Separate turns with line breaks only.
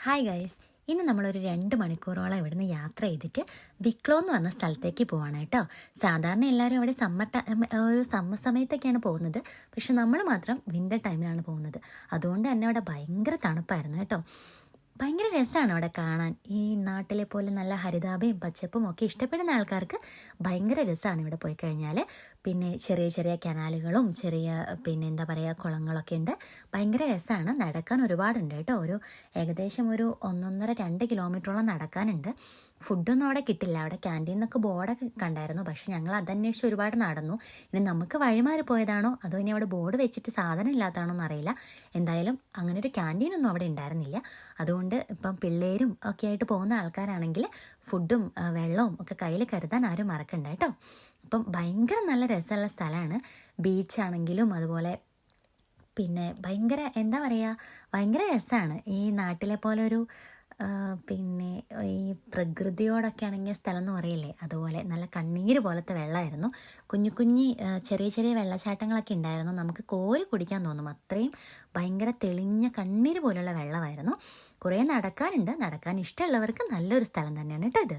Hi guys, ഇന്ന് നമ്മളൊരു 2 മണിക്കൂറോളം ഇവിടുന്ന് യാത്ര ചെയ്തിട്ട് വിക്ലോ എന്ന് പറഞ്ഞ സ്ഥലത്തേക്ക് പോവാണ് കേട്ടോ. സാധാരണ എല്ലാവരും അവിടെ ഒരു സമ്മർ സമയത്തൊക്കെയാണ് പോകുന്നത്. പക്ഷെ നമ്മൾ മാത്രം വിൻ്റർ ടൈമിലാണ് പോകുന്നത്. അതുകൊണ്ട് തന്നെ അവിടെ ഭയങ്കര തണുപ്പായിരുന്നു കേട്ടോ. ഭയങ്കര രസമാണ് അവിടെ കാണാൻ. ഈ നാട്ടിലെ പോലെ നല്ല ഹരിതാഭയും പച്ചപ്പും ഒക്കെ ഇഷ്ടപ്പെടുന്ന ആൾക്കാർക്ക് ഭയങ്കര രസമാണ് ഇവിടെ പോയി കഴിഞ്ഞാൽ. പിന്നെ ചെറിയ ചെറിയ കനാലുകളും ചെറിയ പിന്നെ എന്താ പറയുക കുളങ്ങളൊക്കെ ഉണ്ട്. ഭയങ്കര രസമാണ്. നടക്കാൻ ഒരുപാടുണ്ട് കേട്ടോ. ഏകദേശം ഒരു 1.5-2 കിലോമീറ്ററോളം നടക്കാനുണ്ട്. ഫുഡൊന്നും അവിടെ കിട്ടില്ല. അവിടെ ക്യാൻറ്റീൻ എന്നൊക്കെ ബോർഡൊക്കെ കണ്ടായിരുന്നു. പക്ഷെ ഞങ്ങൾ അതന്വേഷിച്ച് ഒരുപാട് നടന്നു. ഇനി നമുക്ക് വഴിമാറി പോയതാണോ അതോ ഇനി അവിടെ ബോർഡ് വെച്ചിട്ട് സാധനം ഇല്ലാത്തതാണോ എന്നറിയില്ല. എന്തായാലും അങ്ങനെ ഒരു ക്യാൻറ്റീനൊന്നും അവിടെ ഉണ്ടായിരുന്നില്ല. അതുകൊണ്ട് ഇപ്പം പിള്ളേരും ഒക്കെ ആയിട്ട് പോകുന്ന ആൾക്കാരാണെങ്കിൽ ഫുഡും വെള്ളവും ഒക്കെ കയ്യിൽ കരുതാൻ ആരും മറക്കണ്ട കേട്ടോ. അപ്പം ഭയങ്കര നല്ല രസമുള്ള സ്ഥലമാണ്. ബീച്ചാണെങ്കിലും അതുപോലെ പിന്നെ ഭയങ്കര എന്താ പറയുക, ഭയങ്കര രസമാണ്. ഈ നാട്ടിലെ പോലെ ഒരു പിന്നെ ഈ പ്രകൃതിയോടൊക്കെ ഇണങ്ങിയ സ്ഥലം എന്ന് പറയില്ലേ, അതുപോലെ നല്ല കണ്ണീര് പോലത്തെ വെള്ളമായിരുന്നു. കുഞ്ഞു കുഞ്ഞി ചെറിയ ചെറിയ വെള്ളച്ചാട്ടങ്ങളൊക്കെ ഉണ്ടായിരുന്നു. നമുക്ക് കോരി കുടിക്കാൻ തോന്നും, അത്രയും ഭയങ്കര തെളിഞ്ഞ കണ്ണീര് പോലുള്ള വെള്ളമായിരുന്നു. കുറേ നടക്കാനുണ്ട്. നടക്കാൻ ഇഷ്ടമുള്ളവർക്ക് നല്ലൊരു സ്ഥലം തന്നെയാണ് കേട്ടോ ഇത്.